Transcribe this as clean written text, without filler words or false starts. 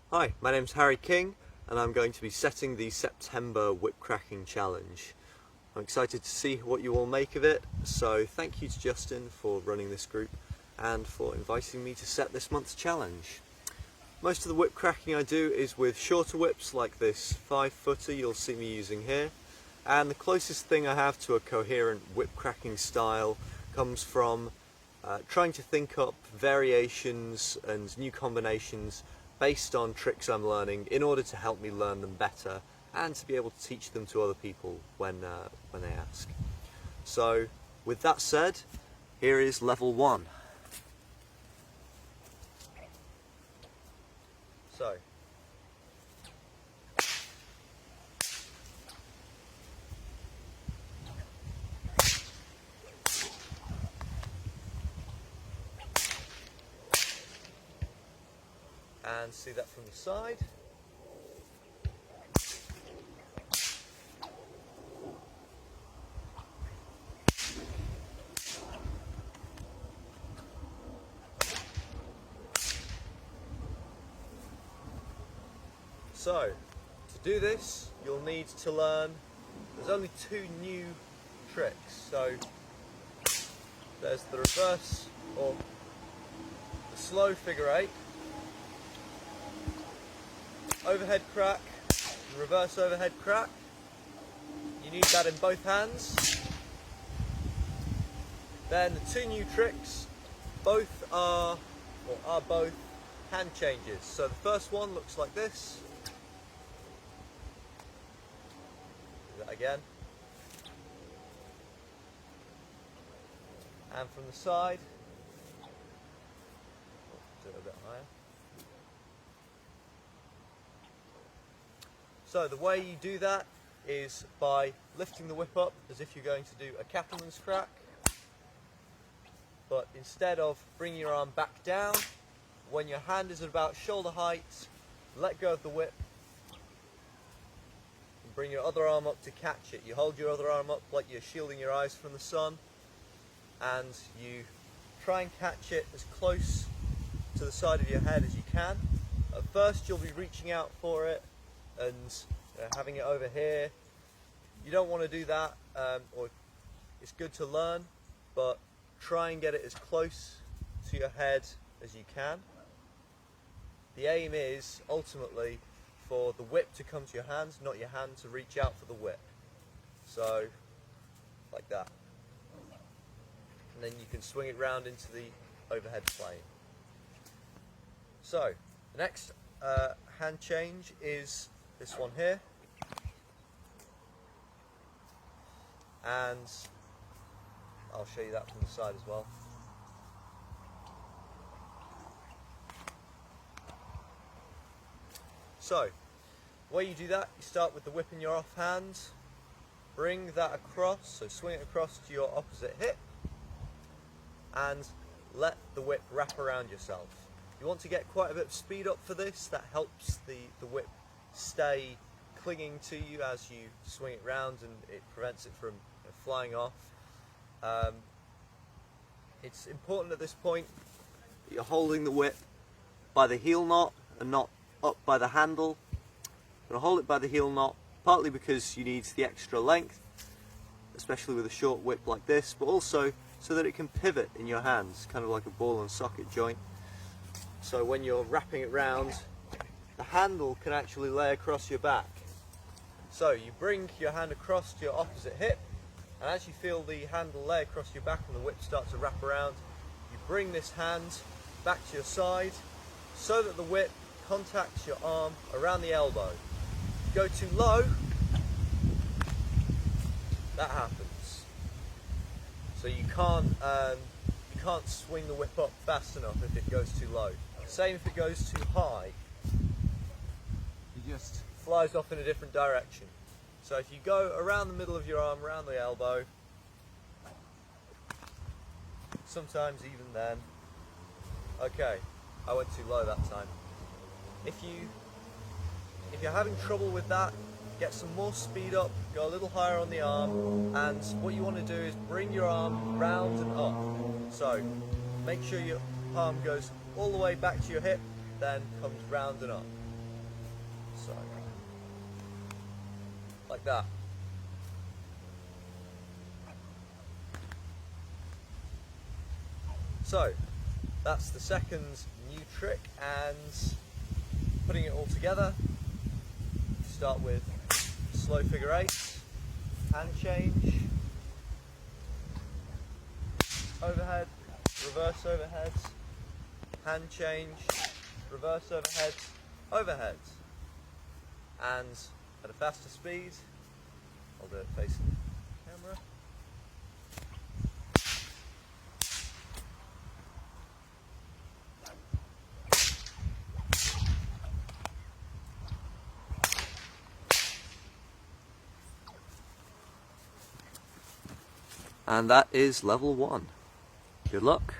Hi, my name's Harry King and I'm going to be setting the September whip cracking challenge. I'm excited to see what you all make of it, so thank you to Justin for running this group and for inviting me to set this month's challenge. Most of the whip cracking I do is with shorter whips like this 5-footer you'll see me using here, and the closest thing I have to a coherent whip cracking style comes from trying to think up variations and new combinations based on tricks I'm learning in order to help me learn them better and to be able to teach them to other people when they ask. So with that said, here is level 1. So and see that from the side. So, to do this, you'll need to learn, there's only 2 new tricks. So, there's the reverse, or the slow figure 8, overhead crack, and reverse overhead crack. You need that in both hands. Then the 2 new tricks, both are both hand changes. So the first one looks like this. Do that again. And from the side, do it a bit higher. So the way you do that is by lifting the whip up as if you're going to do a cattleman's crack, but instead of bringing your arm back down, when your hand is at about shoulder height, let go of the whip and bring your other arm up to catch it. You hold your other arm up like you're shielding your eyes from the sun, and you try and catch it as close to the side of your head as you can. At first you'll be reaching out for it and having it over here. You don't want to do that, or it's good to learn, but try and get it as close to your head as you can. The aim is ultimately for the whip to come to your hands, not your hand to reach out for the whip. So, like that. And then you can swing it round into the overhead plane. So, the next hand change is this one here. And I'll show you that from the side as well. So, the way you do that, you start with the whip in your off hand, bring that across, so swing it across to your opposite hip, and let the whip wrap around yourself. You want to get quite a bit of speed up for this. That helps the whip stay clinging to you as you swing it round, and it prevents it from flying off. It's important at this point that you're holding the whip by the heel knot and not up by the handle. I'm going to hold it by the heel knot, partly because you need the extra length, especially with a short whip like this, but also so that it can pivot in your hands, kind of like a ball and socket joint. So when you're wrapping it round, the handle can actually lay across your back. So you bring your hand across to your opposite hip, and as you feel the handle lay across your back and the whip starts to wrap around, you bring this hand back to your side so that the whip contacts your arm around the elbow. If you go too low, that happens. So you can't swing the whip up fast enough if it goes too low. Same if it goes too high. It just flies off in a different direction. So if you go around the middle of your arm, around the elbow, sometimes even then. Okay, I went too low that time. If you're having trouble with that, get some more speed up, go a little higher on the arm, and what you want to do is bring your arm round and up. So make sure your palm goes all the way back to your hip, then comes round and up. So, like that. So, that's the second new trick, and putting it all together, start with slow figure eights, hand change, overhead, reverse overheads, hand change, reverse overheads, overheads, and at a faster speed, I'll do it facing the camera. And that is level 1. Good luck.